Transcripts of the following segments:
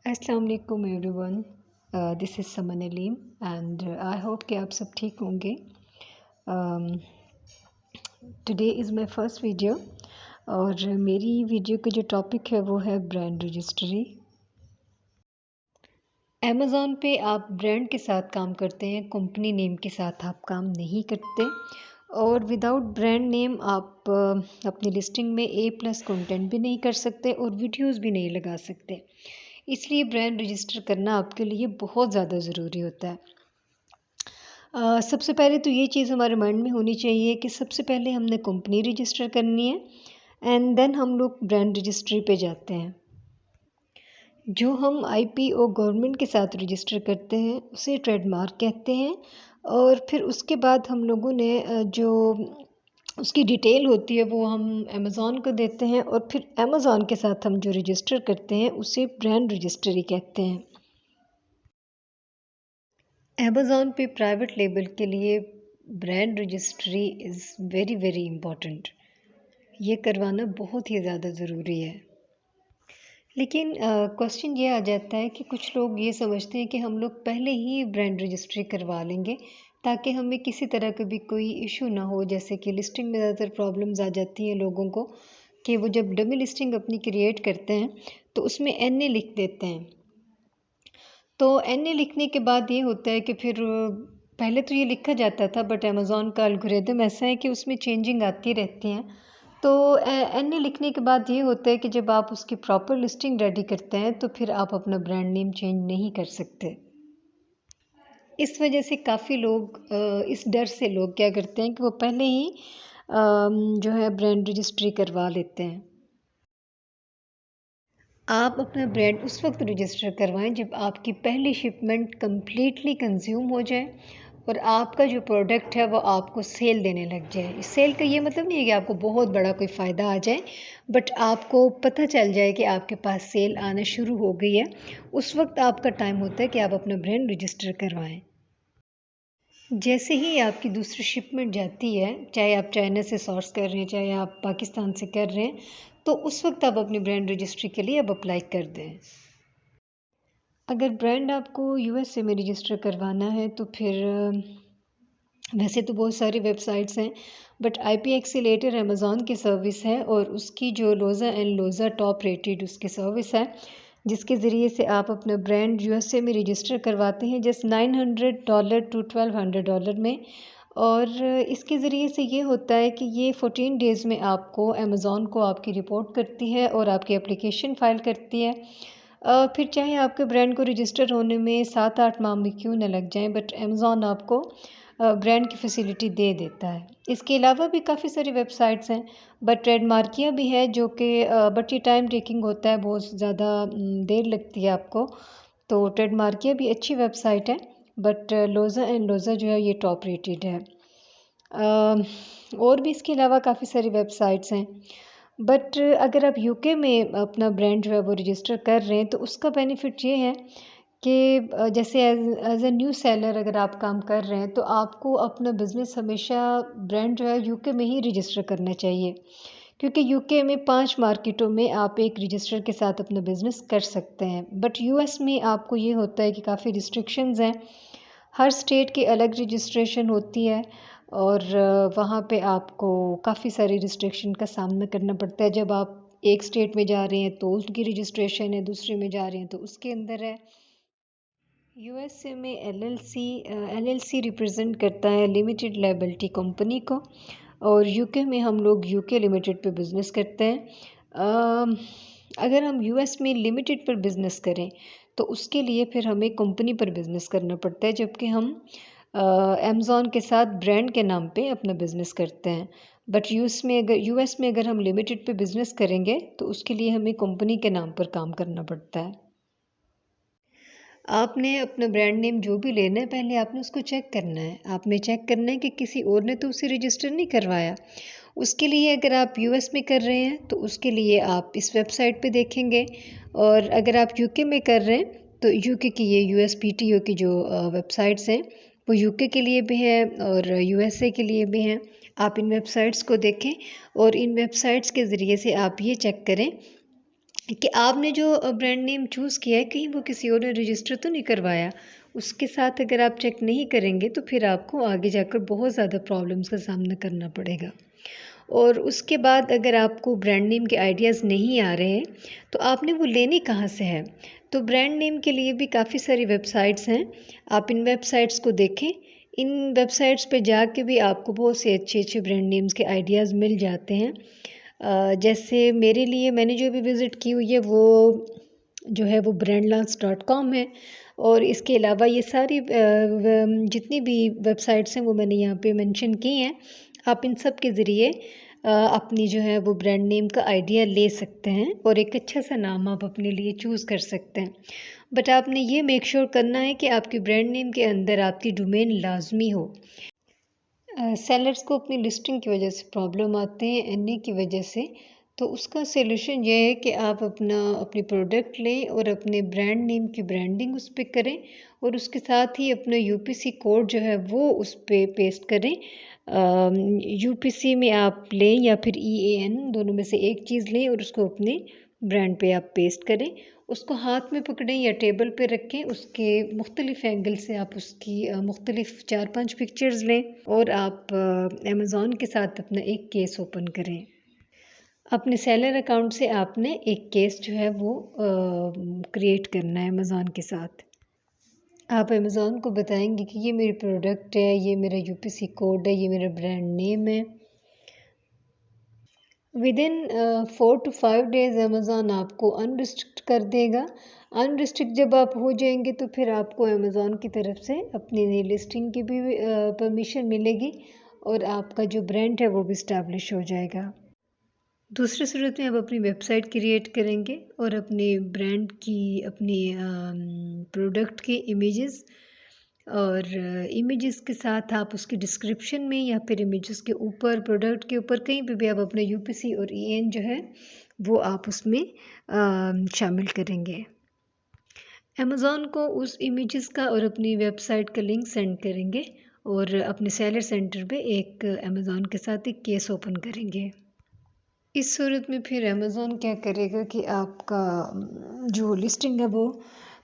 अस्सलाम वालेकुम everyone. This is summon Aleem and I hope कि आप सब ठीक होंगे। Today is my first video और मेरी वीडियो का जो टॉपिक है वो है ब्रांड रजिस्ट्री। अमेज़ॉन पे आप ब्रांड के साथ काम करते हैं, कंपनी नेम के साथ आप काम नहीं करते और विदाउट ब्रांड नेम आप अपनी लिस्टिंग में A+ कंटेंट भी नहीं कर सकते और वीडियोस भी नहीं लगा सकते। इसलिए ब्रांड रजिस्टर करना आपके लिए बहुत ज़्यादा ज़रूरी होता है। सबसे पहले तो ये चीज़ हमारे माइंड में होनी चाहिए कि सबसे पहले हमने कंपनी रजिस्टर करनी है एंड देन हम लोग ब्रांड रजिस्ट्री पे जाते हैं। जो हम IPO गवर्नमेंट के साथ रजिस्टर करते हैं उसे ट्रेडमार्क कहते हैं और फिर उसके बाद हम लोगों ने जो उसकी डिटेल होती है वो हम अमेज़ॉन को देते हैं और फिर अमेज़ॉन के साथ हम जो रजिस्टर करते हैं उसे ब्रांड रजिस्ट्री कहते हैं। अमेज़ॉन पे प्राइवेट लेबल के लिए brand registry is very very important. ये करवाना बहुत ही ज़्यादा ज़रूरी है। लेकिन क्वेश्चन ये आ जाता है कि कुछ लोग ये समझते हैं कि हम लोग पहले ही ब्रांड रजिस्ट्री करवा लेंगे ताकि हमें किसी तरह का भी कोई इशू ना हो। जैसे कि लिस्टिंग में ज़्यादातर प्रॉब्लम्स आ जाती हैं लोगों को कि वो जब डमी लिस्टिंग अपनी क्रिएट करते हैं तो उसमें NA लिख देते हैं। तो NA लिखने के बाद ये होता है कि फिर पहले तो ये लिखा जाता था बट अमेज़ॉन का एल्गोरिदम ऐसा है कि उसमें चेंजिंग आती रहती हैं। तो NA लिखने के बाद ये होता है कि जब आप उसकी प्रॉपर लिस्टिंग रेडी करते हैं तो फिर आप अपना ब्रांड नेम चेंज नहीं कर सकते। इस वजह से काफ़ी लोग इस डर से लोग क्या करते हैं कि वो पहले ही जो है ब्रांड रजिस्ट्री करवा लेते हैं। आप अपना ब्रांड उस वक्त रजिस्टर करवाएं जब आपकी पहली शिपमेंट कंप्लीटली कंज्यूम हो जाए और आपका जो प्रोडक्ट है वो आपको सेल देने लग जाए। सेल का ये मतलब नहीं है कि आपको बहुत बड़ा कोई फ़ायदा आ जाए, बट आपको पता चल जाए कि आपके पास सेल आना शुरू हो गई है। उस वक्त आपका टाइम होता है कि आप अपना ब्रांड रजिस्टर करवाएं। जैसे ही आपकी दूसरी शिपमेंट जाती है, चाहे आप चाइना से सोर्स कर रहे हैं चाहे आप पाकिस्तान से कर रहे हैं, तो उस वक्त आप अपनी ब्रांड रजिस्ट्री के लिए अब अप्लाई कर दें। अगर ब्रांड आपको USA में रजिस्टर करवाना है तो फिर वैसे तो बहुत सारी वेबसाइट्स हैं बट IP एक्सीलेटर अमेज़ॉन की सर्विस है और उसकी जो लोज़ा एंड लोज़ा टॉप रेटेड उसकी सर्विस है जिसके ज़रिए से आप अपना ब्रांड USA में रजिस्टर करवाते हैं जस्ट $900 to $1200 में। और इसके ज़रिए से ये होता है कि ये 14 डेज़ में आपको अमेज़ॉन को आपकी रिपोर्ट करती है और आपकी एप्लीकेशन फ़ाइल करती है। फिर चाहे आपके ब्रांड को रजिस्टर होने में 7-8 माह भी क्यों न लग जाएं, बट अमेज़ॉन आपको ब्रांड की फैसिलिटी दे देता है। इसके अलावा भी काफ़ी सारी वेबसाइट्स हैं बट ट्रेडमार्किया भी है जो कि बट ये टाइम टेकिंग होता है, बहुत ज़्यादा देर लगती है आपको। तो ट्रेडमार्किया भी अच्छी वेबसाइट है बट लोज़ा एंड लोज़ा जो है ये टॉप रेटेड है। और भी इसके अलावा काफ़ी सारी वेबसाइट्स हैं बट अगर आप UK में अपना ब्रांड जो है वो रजिस्टर कर रहे हैं तो उसका बेनिफिट ये है कि जैसे एज ए न्यू सेलर अगर आप काम कर रहे हैं तो आपको अपना बिज़नेस हमेशा ब्रांड जो है UK में ही रजिस्टर करना चाहिए, क्योंकि UK में 5 मार्केटों में आप एक रजिस्टर के साथ अपना बिज़नेस कर सकते हैं। बट US में आपको ये होता है कि काफ़ी रिस्ट्रिक्शंस हैं, हर स्टेट की अलग रजिस्ट्रेशन होती है और वहाँ पे आपको काफ़ी सारी रिस्ट्रिक्शन का सामना करना पड़ता है। जब आप एक स्टेट में जा रहे हैं तो उसकी रजिस्ट्रेशन है, दूसरे में जा रहे हैं तो उसके अंदर है। USA में LLC रिप्रेजेंट करता है लिमिटेड लायबिलिटी कंपनी को और UK में हम लोग UK लिमिटेड पे बिज़नेस करते हैं। अगर हम US में लिमिटेड पर बिज़नेस करें तो उसके लिए फिर हमें कंपनी पर बिज़नेस करना पड़ता है, जबकि हम अमेज़ॉन के साथ ब्रांड के नाम पे अपना बिज़नेस करते हैं। बट US में अगर हम लिमिटेड पे बिज़नेस करेंगे तो उसके लिए हमें कंपनी के नाम पर काम करना पड़ता है। आपने अपना ब्रांड नेम जो भी लेना है पहले आपने उसको चेक करना है। आपने चेक करना है कि किसी और ने तो उसे रजिस्टर नहीं करवाया। उसके लिए अगर आप US में कर रहे हैं तो उसके लिए आप इस वेबसाइट पे देखेंगे और अगर आप UK में कर रहे हैं तो UK की ये USPTO की जो वेबसाइट्स हैं वो UK के लिए भी है और USA के लिए भी हैं। आप इन वेबसाइट्स को देखें और इन वेबसाइट्स के ज़रिए से आप ये चेक करें कि आपने जो ब्रांड नेम चूज़ किया है कहीं वो किसी और ने रजिस्टर तो नहीं करवाया। उसके साथ अगर आप चेक नहीं करेंगे तो फिर आपको आगे जाकर बहुत ज़्यादा प्रॉब्लम्स का सामना करना पड़ेगा। और उसके बाद अगर आपको ब्रांड नेम के आइडियाज़ नहीं आ रहे हैं तो आपने वो लेने कहाँ से है। तो ब्रांड नेम के लिए भी काफ़ी सारी वेबसाइट्स हैं, आप इन वेबसाइट्स को देखें। इन वेबसाइट्स पे जाके भी आपको बहुत से अच्छे अच्छे ब्रांड नेम्स के आइडियाज़ मिल जाते हैं। जैसे मेरे लिए मैंने जो भी विज़िट की हुई है वो जो है वो brandlance.com है। और इसके अलावा ये सारी जितनी भी वेबसाइट्स हैं वो मैंने यहाँ पे मेंशन की हैं। आप इन सब के ज़रिए अपनी जो है वो ब्रांड नेम का आइडिया ले सकते हैं और एक अच्छा सा नाम आप अपने लिए चूज़ कर सकते हैं। बट आपने ये मेक श्योर करना है कि आपकी ब्रांड नेम के अंदर आपकी डोमेन लाजमी हो। सेलर्स को अपनी लिस्टिंग की वजह से प्रॉब्लम आते हैं, एनए की वजह से। तो उसका सॉल्यूशन ये है कि आप अपनी प्रोडक्ट लें और अपने ब्रांड नेम की ब्रांडिंग उस पे करें और उसके साथ ही अपना यूपीसी कोड जो है वो उस पे पेस्ट करें। यूपीसी में आप लें या फिर ईएएन, दोनों में से एक चीज़ लें और उसको अपने ब्रांड पे आप पेस्ट करें। उसको हाथ में पकड़ें या टेबल पे रखें, उसके मुख्तलिफ एंगल से आप उसकी मुख्तलिफ 4-5 पिक्चर्स लें और आप अमेज़ॉन के साथ अपना एक केस ओपन करें। अपने सेलर अकाउंट से आपने एक केस जो है वो क्रिएट करना है अमेज़ॉन के साथ। आप अमेज़ॉन को बताएंगे कि ये मेरी प्रोडक्ट है, ये मेरा यूपीसी कोड है, ये मेरा ब्रांड नेम है। विदिन 4 to 5 डेज़ अमेज़ॉन आपको अनरिस्ट्रिक्ट कर देगा। अनरिस्ट्रिक्ट जब आप हो जाएंगे तो फिर आपको अमेज़ॉन की तरफ से अपनी नई लिस्टिंग की भी परमिशन मिलेगी और आपका जो ब्रांड है वो भी इस्टेब्लिश हो जाएगा। दूसरी सूरत में आप अपनी वेबसाइट क्रिएट करेंगे और अपने ब्रांड की, अपनी प्रोडक्ट की इमेजेस और इमेजेस के साथ आप उसकी डिस्क्रिप्शन में या फिर इमेजेस के ऊपर, प्रोडक्ट के ऊपर कहीं पे भी आप अपना यूपीसी और ईएन जो है वो आप उसमें शामिल करेंगे। अमेज़ॉन को उस इमेजेस का और अपनी वेबसाइट का लिंक सेंड करेंगे और अपने सेलर सेंटर पे एक अमेज़ॉन के साथ एक केस ओपन करेंगे। इस सूरत में फिर अमेज़ॉन क्या करेगा कि आपका जो लिस्टिंग है वो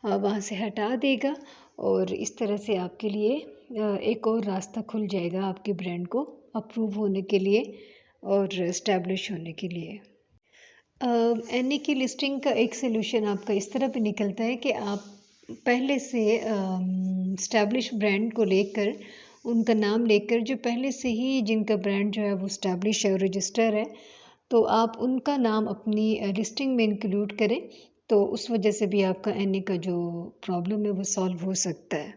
वहाँ से हटा देगा और इस तरह से आपके लिए एक और रास्ता खुल जाएगा आपके ब्रांड को अप्रूव होने के लिए और इस्टेब्लिश होने के लिए। एनए की लिस्टिंग का एक सलूशन आपका इस तरह भी निकलता है कि आप पहले से इस्टेब्लिश ब्रांड को लेकर, उनका नाम लेकर, जो पहले से ही जिनका ब्रांड जो है वो इस्टेब्लिश है और रजिस्टर है, तो आप उनका नाम अपनी लिस्टिंग में इंक्लूड करें। तो उस वजह से भी आपका एनए का जो प्रॉब्लम है वो सॉल्व हो सकता है।